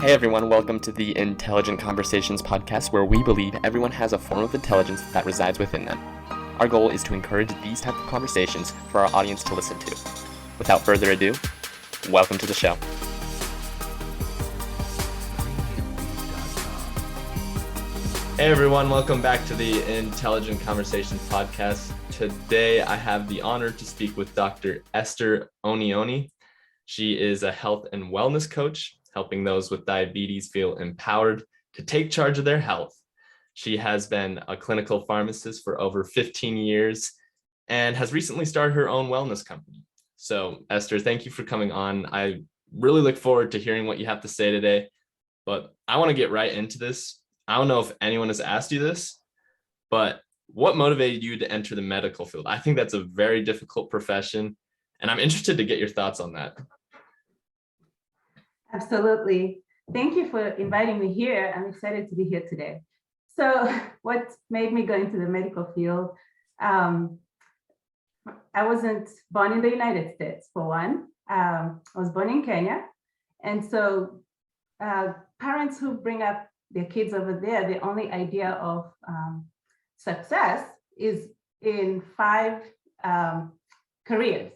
Hey everyone, welcome to the Intelligent Conversations podcast, where we believe everyone has a form of intelligence that resides within them. Our goal is to encourage these type of conversations for our audience to listen to. Without further ado, welcome to the show. Hey everyone, welcome back to the Intelligent Conversations podcast. Today I have the honor to speak with Dr. Esther Onyoni. She is a health and wellness coach, helping those with diabetes feel empowered to take charge of their health. She has been a clinical pharmacist for over 15 years and has recently started her own wellness company. So Esther, thank you for coming on. I really look forward to hearing what you have to say today, but I want to get right into this. I don't know if anyone has asked you this, but what motivated you to enter the medical field? I think that's a very difficult profession, and I'm interested to get your thoughts on that. Absolutely. Thank you for inviting me here. I'm excited to be here today. So what made me go into the medical field? I wasn't born in the United States, for one. I was born in Kenya. And so parents who bring up their kids over there, the only idea of success is in five careers.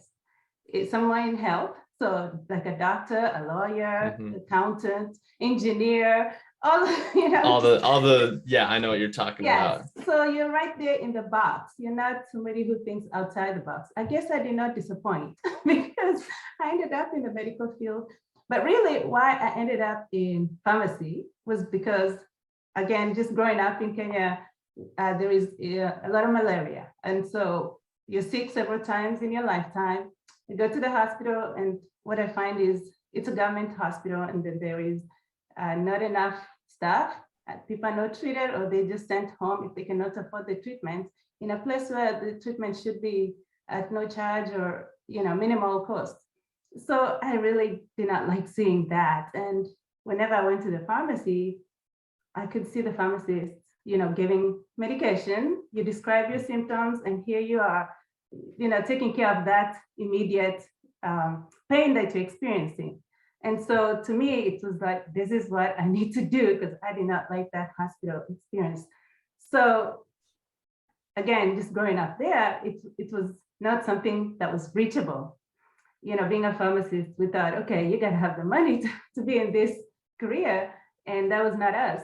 It's somewhere in health. So like a doctor, a lawyer, accountant, engineer, all the I know what you're talking about. So you're right there in the box. You're not somebody who thinks outside the box. I guess I did not disappoint because I ended up in the medical field. But really why I ended up in pharmacy was because, again, just growing up in Kenya, there is a lot of malaria. And so you're sick several times in your lifetime. You go to the hospital, and what I find is it's a government hospital, and then there is not enough staff. People are not treated, or they just sent home if they cannot afford the treatment in a place where the treatment should be at no charge or minimal cost. So I really did not like seeing that. And whenever I went to the pharmacy, I could see the pharmacist, giving medication. You describe your symptoms, and here you are, taking care of that immediate pain that you're experiencing. And so to me, it was like, this is what I need to do, because I did not like that hospital experience. So again, just growing up there, it was not something that was reachable. Being a pharmacist, we thought, okay, you gotta have the money to be in this career. And that was not us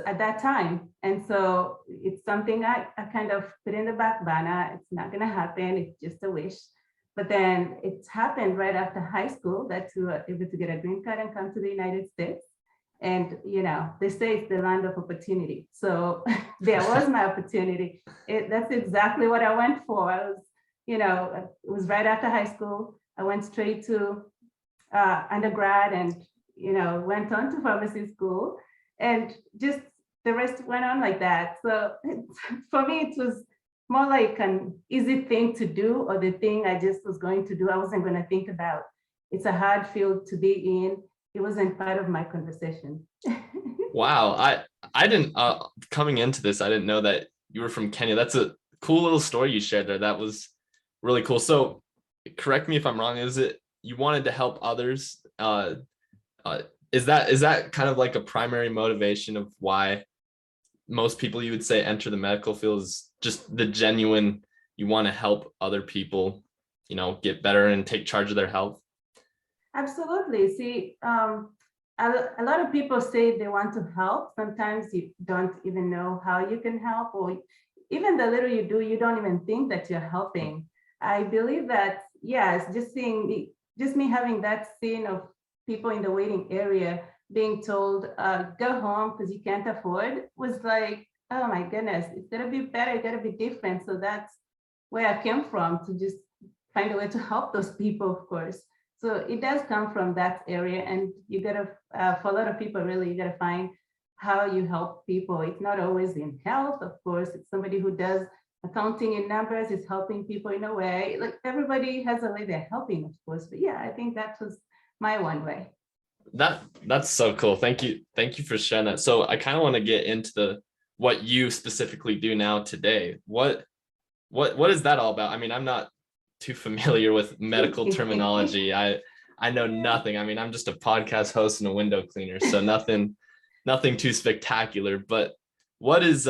at that time. And so it's something I kind of put in the back burner. It's not going to happen. It's just a wish. But then it happened right after high school that we were able to get a green card and come to the United States. And, they say it's the land of opportunity. So there was my opportunity. That's exactly what I went for. It was right after high school. I went straight to undergrad and, went on to pharmacy school. And just the rest went on like that. So for me, it was more like an easy thing to do, or the thing I just was going to do. I wasn't going to think about. It's a hard field to be in. It wasn't part of my conversation. Wow. I didn't, coming into this, I didn't know that you were from Kenya. That's a cool little story you shared there. That was really cool. So correct me if I'm wrong. Is it you wanted to help others? Is that kind of like a primary motivation of why most people, you would say, enter the medical field, is just the genuine, you want to help other people, get better and take charge of their health? Absolutely. See, a lot of people say they want to help. Sometimes you don't even know how you can help, or even the little you do, you don't even think that you're helping. I believe that, yes, just me having that scene of people in the waiting area being told, go home because you can't afford, was like, oh my goodness, it's gonna be better, it's gonna be different. So that's where I came from, to just find a way to help those people, of course. So it does come from that area, and you gotta, for a lot of people, really, you gotta find how you help people. It's not always in health, of course. It's somebody who does accounting in numbers, is helping people in a way. Like, everybody has a way they're helping, of course. But yeah, I think that was my one way. That's so cool. Thank you for sharing that. So I kind of want to get into what you specifically do now today. What is that all about? I mean, I'm not too familiar with medical terminology. I know nothing. I mean, I'm just a podcast host and a window cleaner, so nothing too spectacular. But what is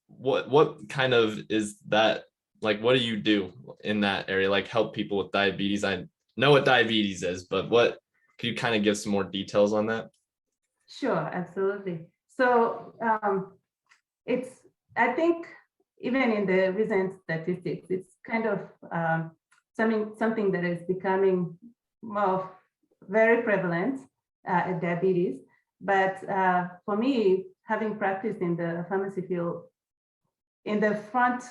what kind of is that, like, what do you do in that area? Like, help people with diabetes? I know what diabetes is, but what could you kind of give some more details on that? Sure, absolutely. So it's, I think, even in the recent statistics, it's kind of something that is becoming more very prevalent, diabetes. But for me, having practiced in the pharmacy field, in the front,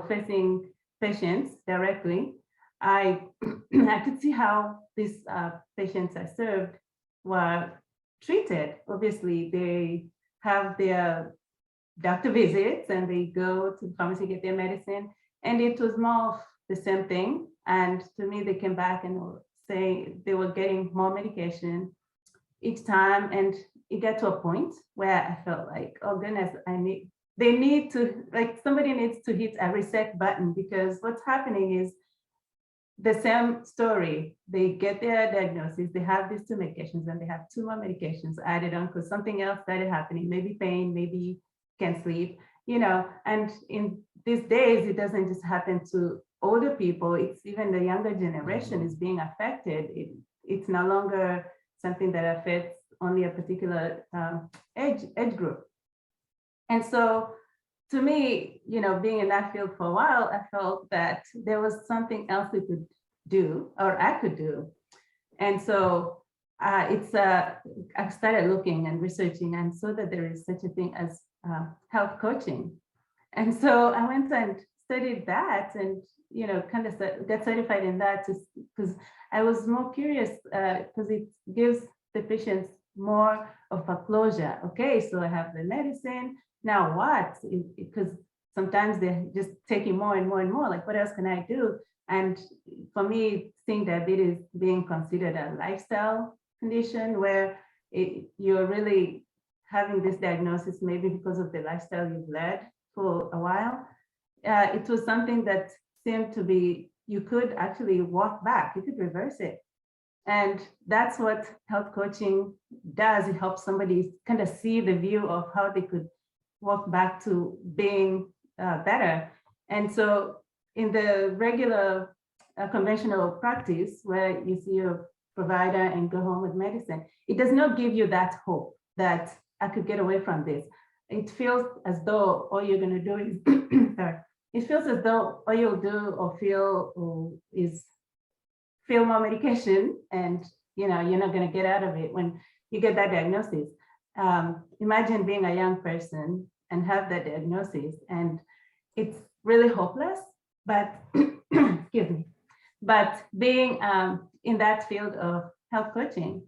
facing patients directly, I I could see how these patients I served were treated. Obviously, they have their doctor visits and they go to the pharmacy, get their medicine. And it was more of the same thing. And to me, they came back and were saying they were getting more medication each time. And it got to a point where I felt like, oh goodness, they need to, like, somebody needs to hit a reset button, because what's happening is the same story. They get their diagnosis, they have these two medications, and they have two more medications added on because something else started happening, maybe pain, maybe can't sleep, and in these days, it doesn't just happen to older people, it's even the younger generation is being affected. It's no longer something that affects only a particular age group. And so to me, being in that field for a while, I felt that there was something else we could do, or I could do. And so I started looking and researching and saw that there is such a thing as health coaching. And so I went and studied that and, kind of got certified in that because I was more curious because it gives the patients more of a closure. Okay, so I have the medicine. Now what? Because sometimes they're just taking more and more and more. Like, what else can I do? And for me, seeing diabetes being considered a lifestyle condition where you're really having this diagnosis, maybe because of the lifestyle you've led for a while, it was something that seemed to be, you could actually walk back, you could reverse it. And that's what health coaching does. It helps somebody kind of see the view of how they could walk back to being better. And so in the regular conventional practice where you see a provider and go home with medicine, it does not give you that hope that I could get away from this. It feels as though all you're going to do is, sorry, it feels as though all you'll do or feel is feel more medication, and you're not going to get out of it when you get that diagnosis. Imagine being a young person and have that diagnosis, and it's really hopeless. But excuse me. But being in that field of health coaching,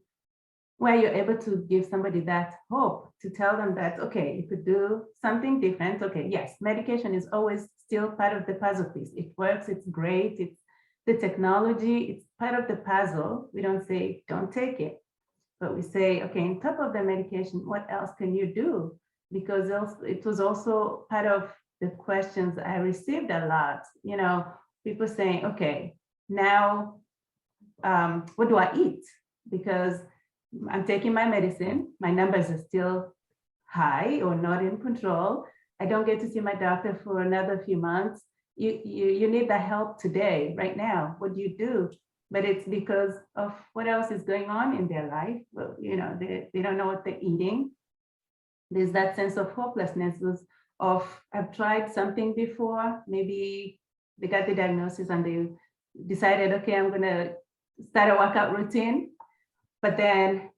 where you're able to give somebody that hope, to tell them that, okay, you could do something different. Okay, yes, medication is always still part of the puzzle piece. It works, it's great, it's the technology, it's part of the puzzle. We don't say, don't take it, but we say, okay, on top of the medication, what else can you do? Because it was also part of the questions I received a lot, people saying, okay, now what do I eat? Because I'm taking my medicine, my numbers are still high or not in control. I don't get to see my doctor for another few months. You need the help today, right now. What do you do? But it's because of what else is going on in their life. Well, they don't know what they're eating. There's that sense of hopelessness of, I've tried something before. Maybe they got the diagnosis and they decided, okay, I'm gonna start a workout routine, but then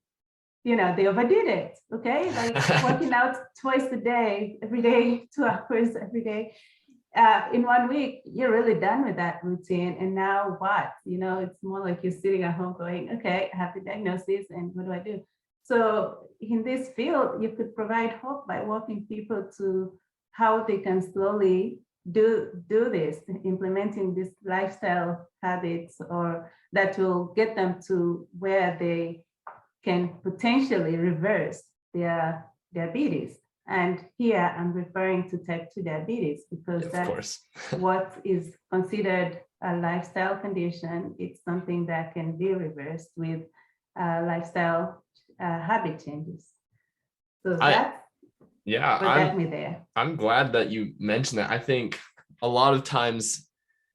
they overdid it. Okay, like working out twice a day, every day, 2 hours every day. In 1 week, you're really done with that routine. And now what? It's more like you're sitting at home going, okay, I have the diagnosis, and what do I do? So in this field, you could provide hope by walking people to how they can slowly do this, implementing these lifestyle habits, or that will get them to where they can potentially reverse their diabetes. And here I'm referring to type 2 diabetes because Of that's course. what is considered a lifestyle condition. It's something that can be reversed with lifestyle habit changes. So that's Yeah, what got me there. I'm glad that you mentioned that. I think a lot of times,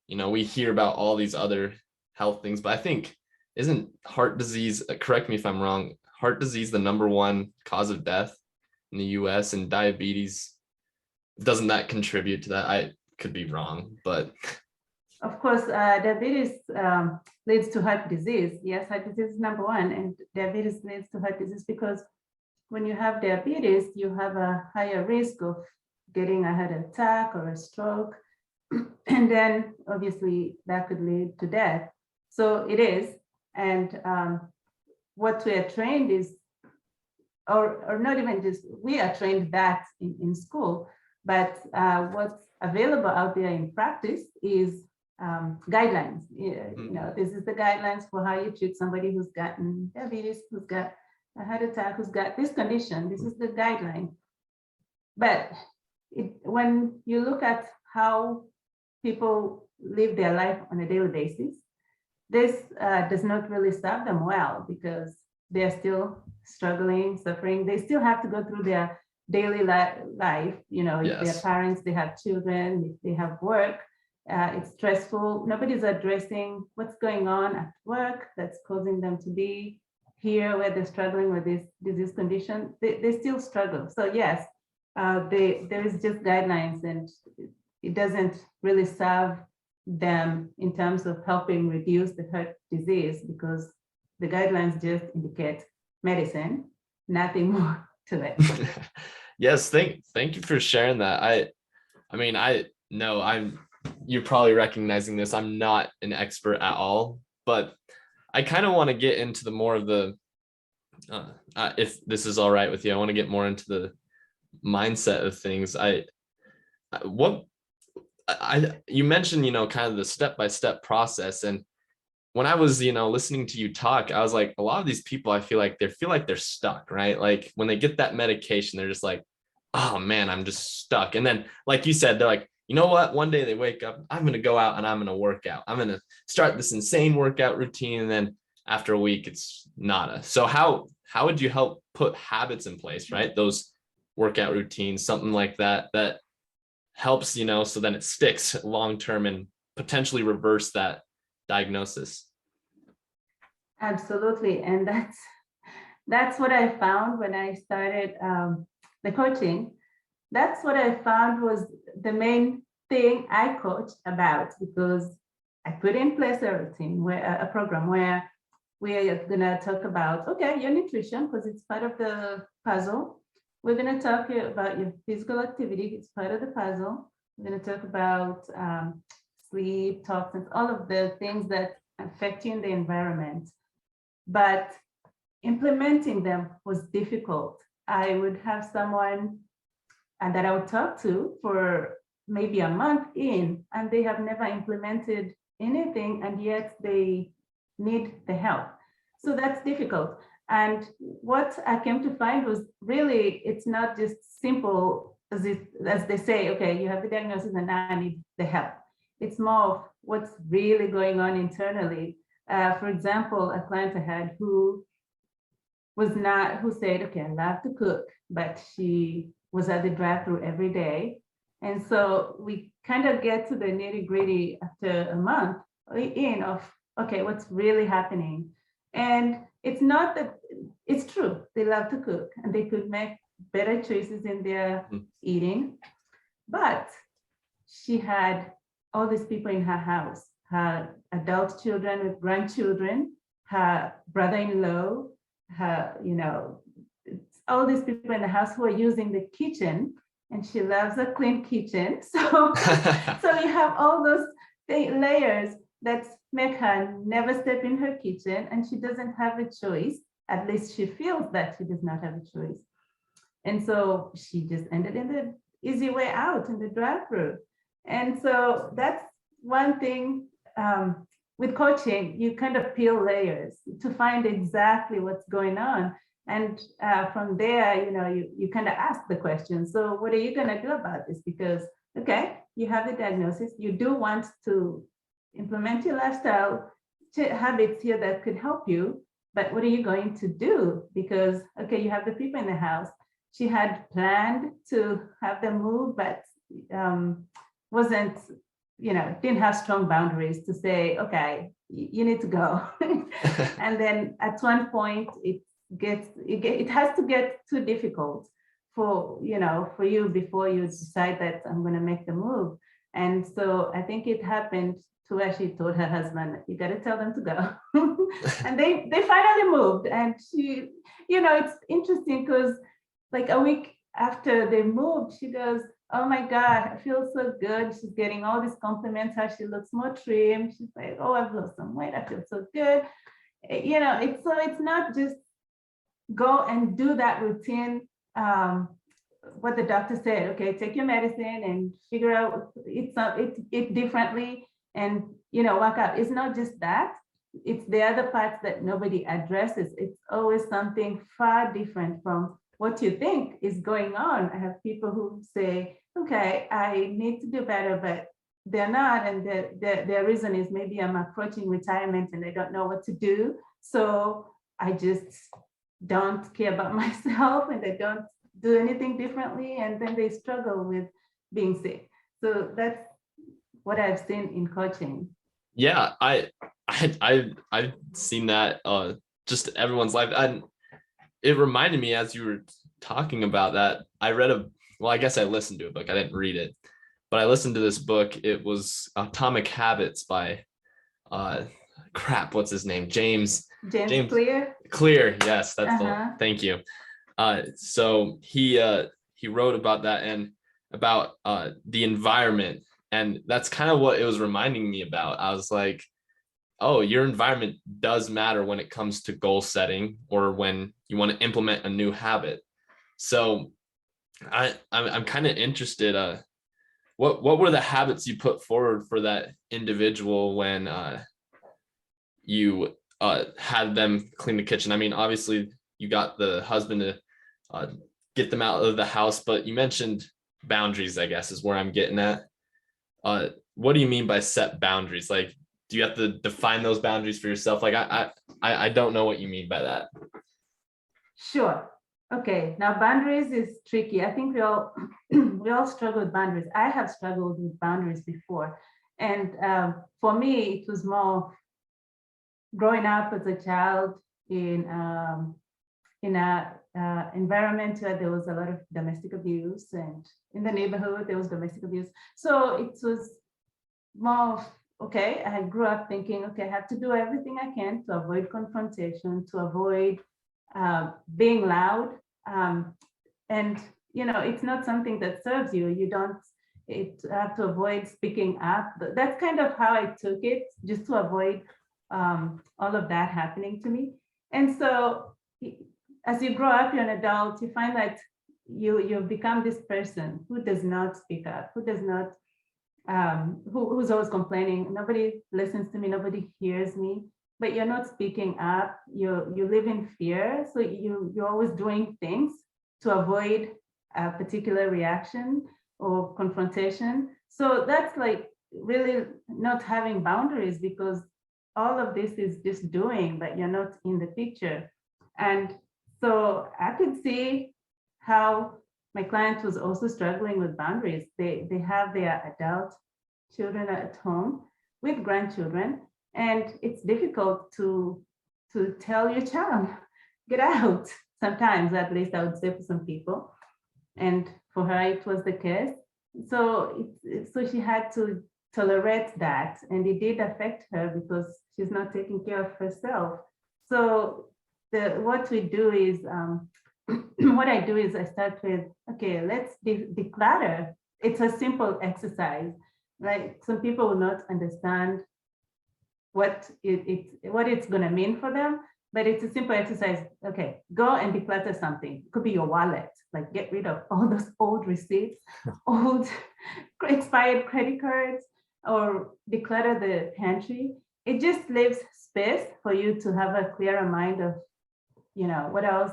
we hear about all these other health things, but I think isn't heart disease, correct me if I'm wrong, heart disease the number one cause of death in the US, and diabetes, doesn't that contribute to that? I could be wrong, but of course, diabetes leads to heart disease. Yes, heart disease is number one, and diabetes leads to heart disease because when you have diabetes, you have a higher risk of getting a heart attack or a stroke. And then obviously that could lead to death. So it is. And what we are trained is, or not even just, we are trained that in school, but what's available out there in practice is guidelines. This is the guidelines for how you treat somebody who's gotten diabetes, who's got a heart attack, who's got this condition. This is the guideline. But when you look at how people live their life on a daily basis, this does not really serve them well because they're still struggling, suffering. They still have to go through their daily life. If they're parents, they have children, if they have work, it's stressful. Nobody's addressing what's going on at work that's causing them to be here where they're struggling with this disease condition. They still struggle. So yes, there is just guidelines, and it doesn't really serve them in terms of helping reduce the heart disease because the guidelines just indicate medicine, nothing more to it. Yes, thank you for sharing that. I know you're probably recognizing this. I'm not an expert at all, but I kind of want to get into the more of the if this is all right with you, I want to get more into the mindset of things. You mentioned, kind of the step-by-step process. And when I was, listening to you talk, I was like, a lot of these people, I feel like they're stuck, right? Like when they get that medication, they're just like, oh man, I'm just stuck. And then, like you said, they're like, you know what? One day they wake up, I'm going to go out and I'm going to work out. I'm going to start this insane workout routine. And then after a week, it's nada. So how would you help put habits in place, right? Those workout routines, something like that helps, so then it sticks long term and potentially reverse that diagnosis. Absolutely. And that's what I found when I started the coaching. That's what I found was the main thing I coached about, because I put in place a routine, a program where we are going to talk about, okay, your nutrition, because it's part of the puzzle. We're going to talk about your physical activity. It's part of the puzzle. We're going to talk about sleep, toxins, all of the things that affect you in the environment. But implementing them was difficult. I would have someone that I would talk to for maybe a month in, and they have never implemented anything, and yet they need the help. So that's difficult. And what I came to find was really, it's not just simple as they say, okay, you have the diagnosis and now I need the help. It's more of what's really going on internally. For example, a client I had who said, okay, I love to cook, but she was at the drive-through every day. And so we kind of get to the nitty-gritty after a month in of, okay, what's really happening? And it's not that, it's true, they love to cook and they could make better choices in their eating, but she had all these people in her house, her adult children with grandchildren, her brother-in-law, her, all these people in the house who are using the kitchen, and she loves a clean kitchen. So you have all those layers that make her never step in her kitchen, and she doesn't have a choice. At least she feels that she does not have a choice. And so she just ended in the easy way out in the drive-through. And so that's one thing with coaching, you kind of peel layers to find exactly what's going on. And from there, you kind of ask the question, so what are you going to do about this? Because, okay, you have the diagnosis, you do want to implement your lifestyle habits here that could help you, but what are you going to do? Because, okay, you have the people in the house. She had planned to have them move, but wasn't, didn't have strong boundaries to say, okay, you need to go. And then at one point it has to get too difficult for you before you decide that I'm going to make the move. And so I think it happened to where she told her husband, you got to tell them to go. And they finally moved. And she, it's interesting because like a week after they moved, she goes, oh my God, I feel so good. She's getting all these compliments, how she looks more trim. She's like, oh, I've lost some weight. I feel so good. It's not just go and do that routine. What the doctor said, okay, take your medicine and figure out it differently and work out. It's not just that. It's the other parts that nobody addresses. It's always something far different from what you think is going on. I have people who say, okay, I need to do better, but they're not. And their reason is maybe I'm approaching retirement and I don't know what to do. So I just don't care about myself and I don't do anything differently. And then they struggle with being sick. So that's what I've seen in coaching. Yeah, I've seen that just everyone's life. And it reminded me as you were talking about that, I read I guess I listened to a book. I didn't read it, but I listened to this book. It was Atomic Habits by what's his name? James Clear. Clear. Yes, that's thank you. So he wrote about that and about the environment. And that's kind of what it was reminding me about. I was like, oh, your environment does matter when it comes to goal setting or when you want to implement a new habit. So I'm kind of interested. What were the habits you put forward for that individual when you had them clean the kitchen? I mean, obviously you got the husband to get them out of the house, but you mentioned boundaries, I guess, is where I'm getting at. What do you mean by set boundaries? Like, do you have to define those boundaries for yourself? Like, I don't know what you mean by that. Sure. Okay. Now, boundaries is tricky. I think we all struggle with boundaries. I have struggled with boundaries before, and for me, it was more growing up as a child in a environment where there was a lot of domestic abuse, and in the neighborhood there was domestic abuse. So it was more of, okay, I grew up thinking, okay, I have to do everything I can to avoid confrontation, to avoid being loud. And, it's not something that serves you. You have to avoid speaking up. That's kind of how I took it, just to avoid all of that happening to me. And so as you grow up, you're an adult, you find that you become this person who does not speak up, who does not, who's always complaining. Nobody listens to me, nobody hears me, but you're not speaking up. You live in fear. So you're always doing things to avoid a particular reaction or confrontation. So that's like really not having boundaries, because all of this is just doing, but you're not in the picture. And so I could see how my client was also struggling with boundaries. They have their adult children at home with grandchildren, and it's difficult to tell your child, get out. Sometimes, at least I would say, for some people. And for her, it was the case. So she had to tolerate that, and it did affect her because she's not taking care of herself. So what we do is, what I do is I start with, okay, let's declutter. It's a simple exercise. Like, some people will not understand what it's going to mean for them, but it's a simple exercise. Okay, go and declutter something. It could be your wallet, like get rid of all those old receipts, old expired credit cards, or declutter the pantry. It just leaves space for you to have a clearer mind of, what else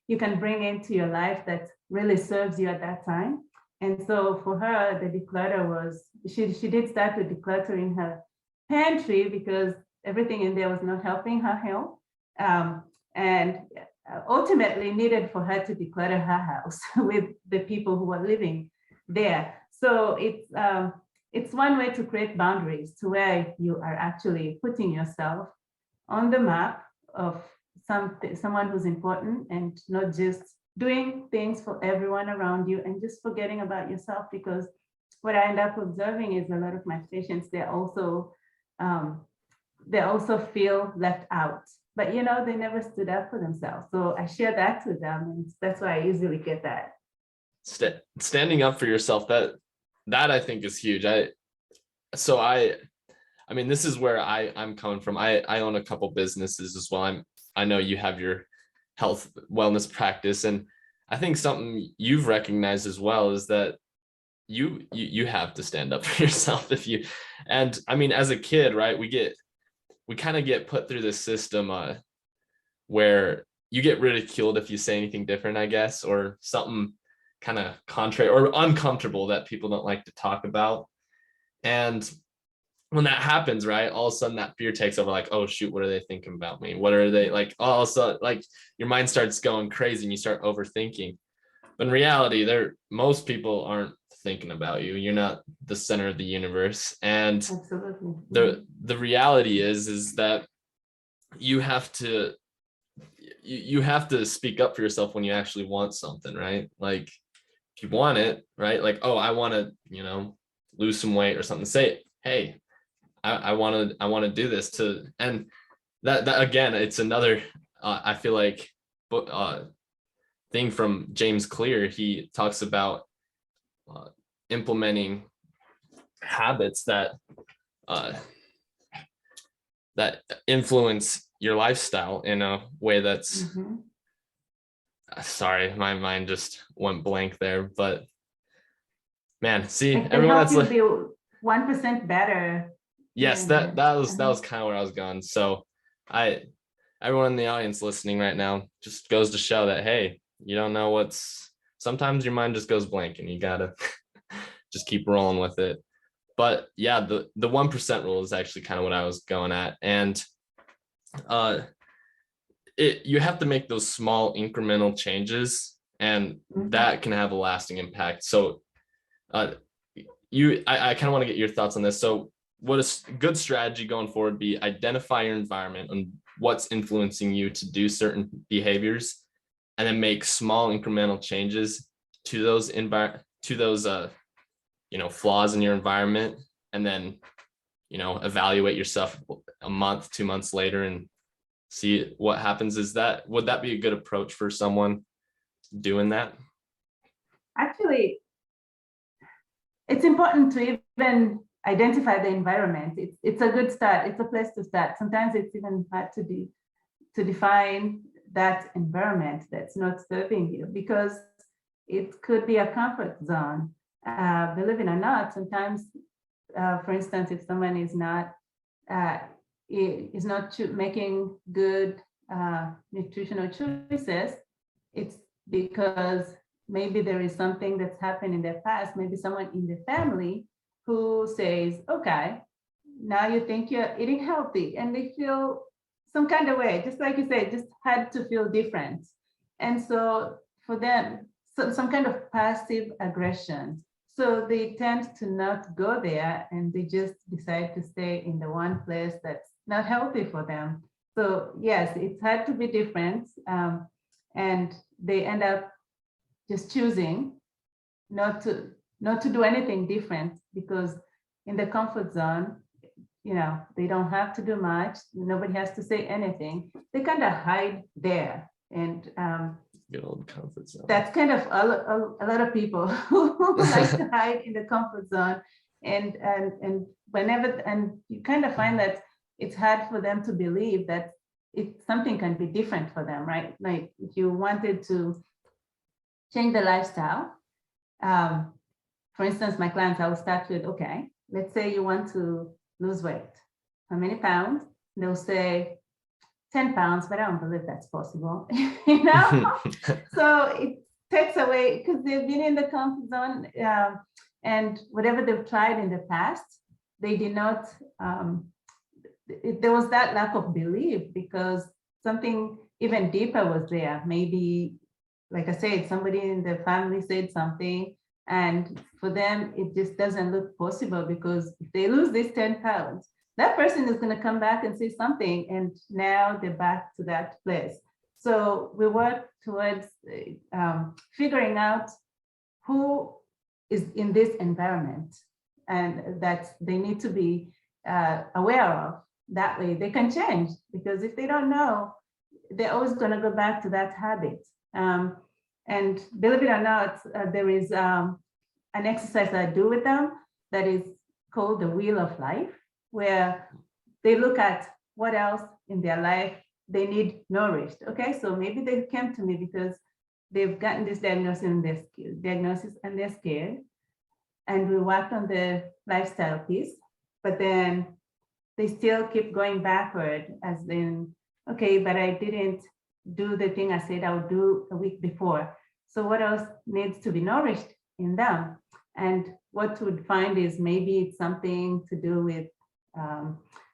you can bring into your life that really serves you at that time. And so for her, the declutter was, she did start with decluttering her pantry because everything in there was not helping her health. And ultimately needed for her to declutter her house with the people who were living there. So it's one way to create boundaries to where you are actually putting yourself on the map of someone who's important, and not just doing things for everyone around you and just forgetting about yourself. Because what I end up observing is a lot of my patients, they also feel left out, but they never stood up for themselves. So I share that with them, and that's why I usually get that. Standing up for yourself, that I think is huge. I mean, this is where I'm coming from. I own a couple businesses as well. I know you have your health wellness practice, and I think something you've recognized as well is that you have to stand up for yourself. And I mean, as a kid, right, we kind of get put through this system where you get ridiculed if you say anything different, I guess, or something kind of contrary or uncomfortable that people don't like to talk about. And when that happens, right, all of a sudden that fear takes over, like, oh shoot, what are they thinking about me? What are they like? All of a sudden, like, your mind starts going crazy and you start overthinking. But in reality, most people aren't thinking about you. You're not the center of the universe. And Absolutely. the reality is that you have to speak up for yourself when you actually want something, right? Like, if you want it, right? Like, oh, I want to, lose some weight or something. Say, hey, I want to do this and that again, it's another, I feel like, thing from James Clear. He talks about implementing habits that influence your lifestyle in a way that's sorry, my mind just went blank there, but man, see, everyone that's like, be 1% better. Yes, that was kind of where I was going. So everyone in the audience listening right now, just goes to show that, hey, you don't know sometimes your mind just goes blank and you gotta just keep rolling with it. But yeah, the 1% rule is actually kind of what I was going at. And you have to make those small incremental changes, and that can have a lasting impact. So I kind of want to get your thoughts on this. So what a good strategy going forward be: identify your environment and what's influencing you to do certain behaviors, and then make small incremental changes to those flaws in your environment, and then evaluate yourself a month, 2 months later and see what happens. Would that be a good approach for someone doing that? Actually, it's important to even identify the environment. It's a good start. It's a place to start. Sometimes it's even hard to define that environment that's not serving you, because it could be a comfort zone. Believe it or not, sometimes, for instance, if someone is not making good nutritional choices, it's because maybe there is something that's happened in their past, maybe someone in the family who says, okay, now you think you're eating healthy, and they feel some kind of way, just like you said, just had to feel different. And so for them, some kind of passive aggression. So they tend to not go there, and they just decide to stay in the one place that's not healthy for them. So yes, it's had to be different. And they end up just choosing not to do anything different, because in the comfort zone, they don't have to do much. Nobody has to say anything. They kind of hide there. And good old comfort zone. That's kind of a lot of people who like to hide in the comfort zone. And you kind of find that it's hard for them to believe that something can be different for them, right? Like if you wanted to change the lifestyle, for instance, my clients, I will start with, okay, let's say you want to lose weight. How many pounds? They'll say 10 pounds, but I don't believe that's possible. So it takes away, because they've been in the comfort zone, and whatever they've tried in the past, they did not there was that lack of belief because something even deeper was there. Maybe, like I said, somebody in the family said something, and for them, it just doesn't look possible because if they lose these 10 pounds, that person is going to come back and say something, and now they're back to that place. So we work towards figuring out who is in this environment and that they need to be aware of. That way they can change, because if they don't know, they're always going to go back to that habit. And believe it or not, there is an exercise I do with them that is called the Wheel of Life, where they look at what else in their life they need nourished. Okay, so maybe they came to me because they've gotten this diagnosis and they're scared. And we worked on the lifestyle piece, but then they still keep going backward, as in, okay, but I didn't do the thing I said I would do a week before. So what else needs to be nourished in them? And what we'd find is maybe it's something to do with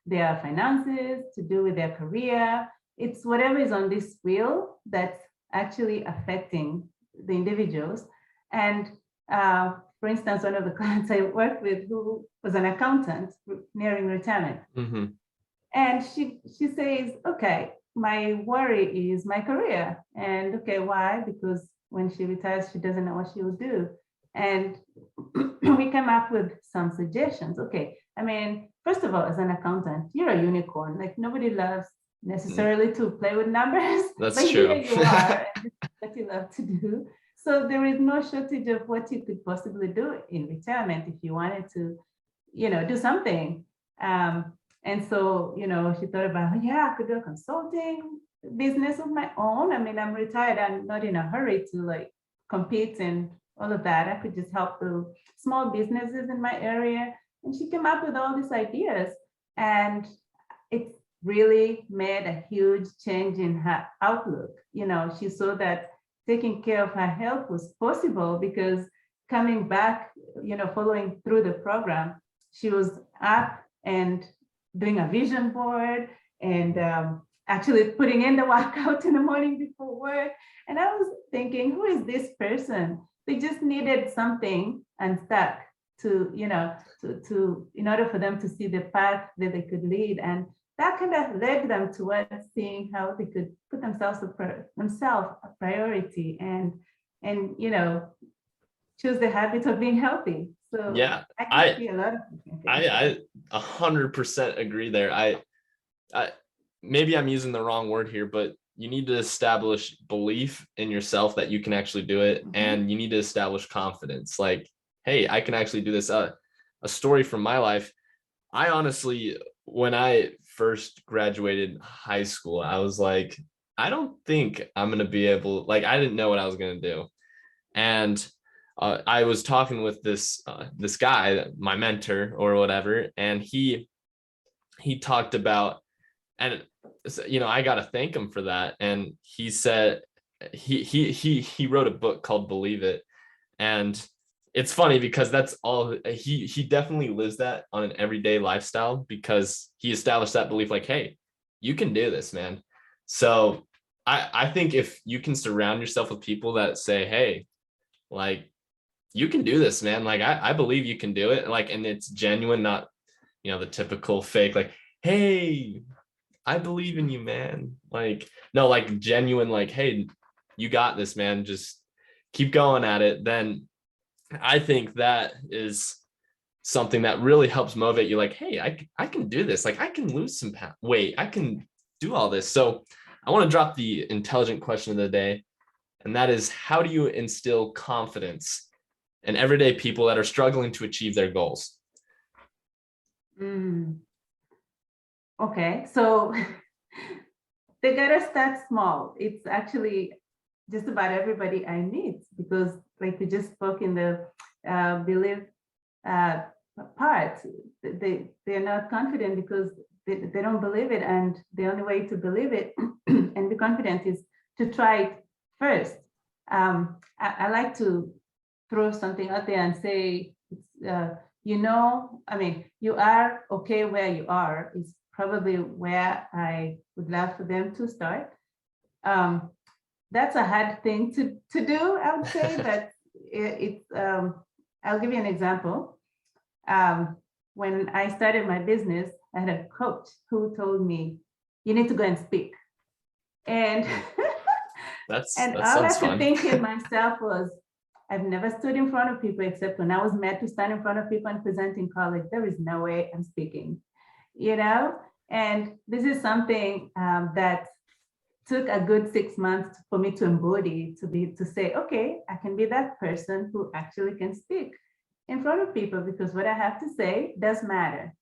their finances, to do with their career. It's whatever is on this wheel that's actually affecting the individuals. And for instance, one of the clients I worked with who was an accountant nearing retirement. Mm-hmm. And she says, okay, my worry is my career. And okay, why? Because when she retires, she doesn't know what she will do. And we came up with some suggestions. Okay, I mean, first of all, as an accountant, you're a unicorn. Like nobody loves necessarily to play with numbers. That's but true. Here you are, and this is what you love to do. So there is no shortage of what you could possibly do in retirement if you wanted to, do something. And so, she thought about, yeah, I could do a consulting business of my own. I mean, I'm retired. I'm not in a hurry to like compete and all of that. I could just help the small businesses in my area. And she came up with all these ideas. And it really made a huge change in her outlook. She saw that taking care of her health was possible because coming back, following through the program, she was up and doing a vision board and actually putting in the workout in the morning before work. And I was thinking, who is this person? They just needed something and stuck to, to in order for them to see the path that they could lead. And that kind of led them towards seeing how they could put themselves a priority and choose the habit of being healthy. So yeah, I can see a lot of I 100% agree there. I maybe I'm using the wrong word here, but you need to establish belief in yourself that you can actually do it, and you need to establish confidence. Like, hey, I can actually do this. A story from my life. I honestly, when I first graduated high school, I was like, I don't think I'm gonna be able. Like, I didn't know what I was gonna do, and I was talking with this guy, my mentor or whatever, and he talked about, and I got to thank him for that. And he said he wrote a book called Believe It, and it's funny because that's all he definitely lives that on an everyday lifestyle, because he established that belief, like, hey, you can do this, man. So I think if you can surround yourself with people that say, hey, like, you can do this, man. Like, I believe you can do it. Like, and it's genuine, not, the typical fake, like, hey, I believe in you, man. Like, no, like genuine, like, hey, you got this, man. Just keep going at it. Then I think that is something that really helps motivate you. Like, hey, I can do this. Like, I can lose some weight. I can do all this. So I want to drop the intelligent question of the day. And that is, how do you instill confidence in everyday people that are struggling to achieve their goals? Okay, so they gotta start small. It's actually just about everybody I meet, because like we just spoke in the belief part, they're not confident because they don't believe it, and the only way to believe it and be confident is to try it first. I like to throw something out there and say, I mean, you are okay where you are is probably where I would love for them to start. That's a hard thing to do, I would say, but I'll give you an example. When I started my business, I had a coach who told me, you need to go and speak. And, that all I sounds could fun. think in myself was, I've never stood in front of people except when I was made to stand in front of people and present in college. There is no way I'm speaking, And this is something that took a good 6 months for me to embody, to say, okay, I can be that person who actually can speak in front of people because what I have to say does matter.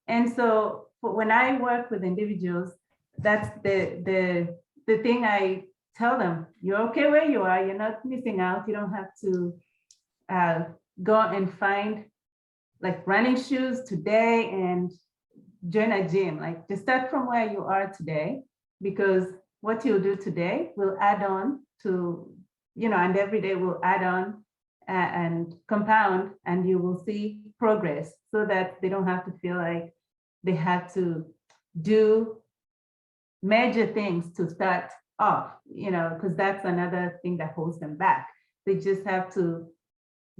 And so when I work with individuals, that's the thing I tell them, you're okay where you are, you're not missing out. You don't have to go and find like running shoes today and join a gym. Like just start from where you are today, because what you'll do today will add on to, and every day will add on and compound, and you will see progress so that they don't have to feel like they have to do major things to start off, because that's another thing that holds them back. They just have to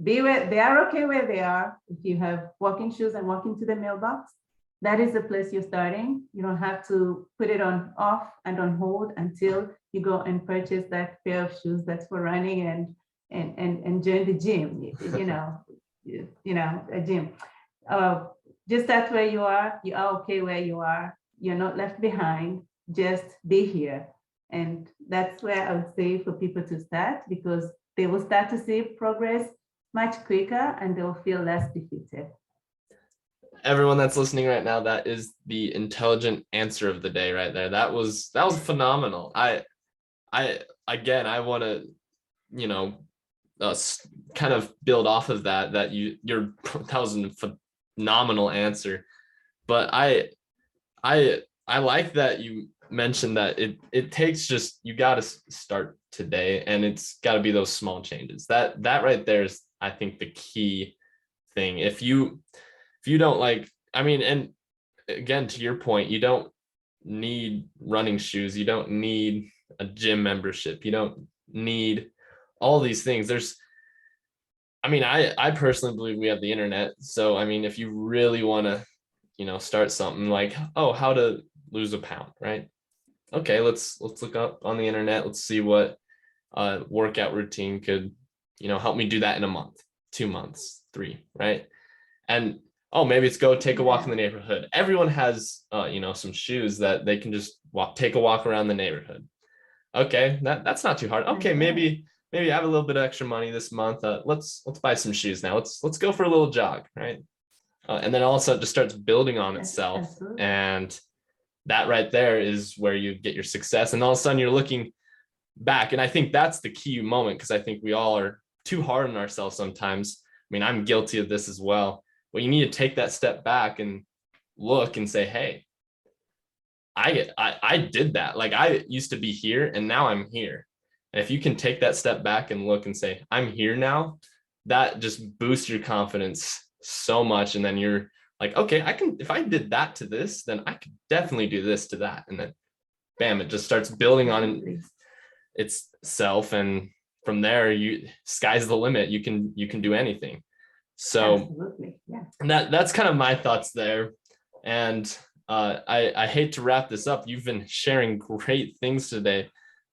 be where they are, okay where they are. If you have walking shoes and walking to the mailbox, that is the place you're starting. You don't have to put it on off and on hold until you go and purchase that pair of shoes that's for running and join the gym, a gym. Just start where you are okay where you are. You're not left behind, just be here. And that's where I would say for people to start, because they will start to see progress much quicker and they'll feel less defeated. Everyone that's listening right now, that is the intelligent answer of the day right there. That was phenomenal. I want to, kind of build off of that that was a phenomenal answer. But I like that you mentioned that it takes just, you got to start today, and it's got to be those small changes. That right there is, I think, the key thing. If you don't and again, to your point, you don't need running shoes, you don't need a gym membership, you don't need all these things. I personally believe we have the internet. So if you really want to start something like, how to lose a pound, right? Okay, let's look up on the internet, let's see what workout routine could help me do that in a month, 2 months, 3, right? And maybe it's go take a walk in the neighborhood. Everyone has some shoes that they can just take a walk around the neighborhood. Okay, that's not too hard. Okay, maybe I have a little bit of extra money this month. Let's buy some shoes now. Let's go for a little jog, right? And then all of a sudden it just starts building on itself. Absolutely. And that right there is where you get your success. And all of a sudden you're looking back. And I think that's the key moment, because I think we all are too hard on ourselves sometimes. I'm guilty of this as well. But you need to take that step back and look and say, hey, I did that. Like, I used to be here and now I'm here. And if you can take that step back and look and say, I'm here now, that just boosts your confidence so much. And then you're like, okay, if I did that to this, then I could definitely do this to that. And then bam, it just starts building on itself. And from there, sky's the limit. You can do anything. So absolutely, yeah. And that's kind of my thoughts there. And I hate to wrap this up. You've been sharing great things today,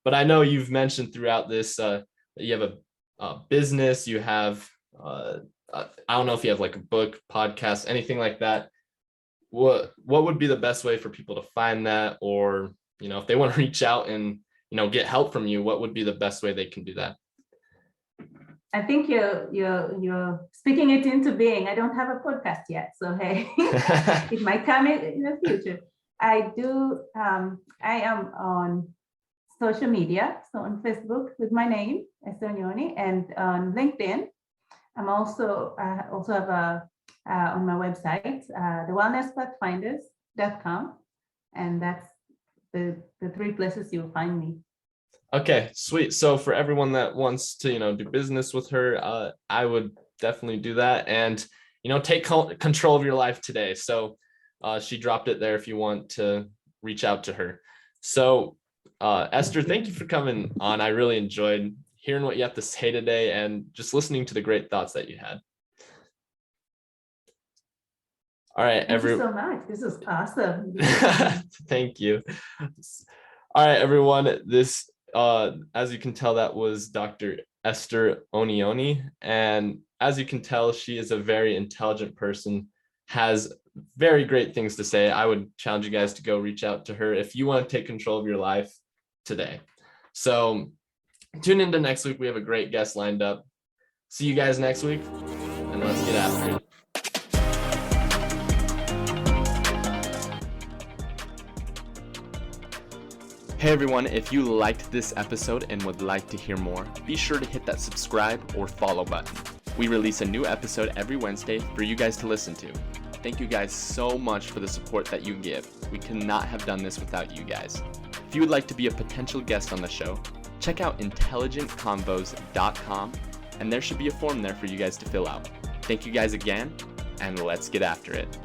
but I know you've mentioned throughout this that you have a business, you have, I don't know if you have like a book, podcast, anything like that. What would be the best way for people to find that? Or, if they want to reach out and, get help from you, what would be the best way they can do that? I think you're speaking it into being. I don't have a podcast yet, so hey, it might come in the future. I do. I am on social media, so on Facebook with my name, Esther Onyoni, and on LinkedIn. I'm also have on my website, thewellnesspathfinders.com, and that's the 3 places you'll find me. Okay, sweet. So for everyone that wants to, do business with her, I would definitely do that, and, take control of your life today. So She dropped it there if you want to reach out to her. So Esther, thank you for coming on. I really enjoyed hearing what you have to say today and just listening to the great thoughts that you had. All right, Thank you so much. This is awesome. Thank you. All right, everyone. This, as you can tell, that was Dr. Esther Onyoni. And as you can tell, she is a very intelligent person, has very great things to say. I would challenge you guys to go reach out to her if you want to take control of your life today. So tune into next week. We have a great guest lined up. See you guys next week, and let's get after it. Hey everyone, if you liked this episode and would like to hear more, be sure to hit that subscribe or follow button. We release a new episode every Wednesday for you guys to listen to. Thank you guys so much for the support that you give. We could not have done this without you guys. If you would like to be a potential guest on the show, check out intelligentconvos.com, and there should be a form there for you guys to fill out. Thank you guys again, and let's get after it.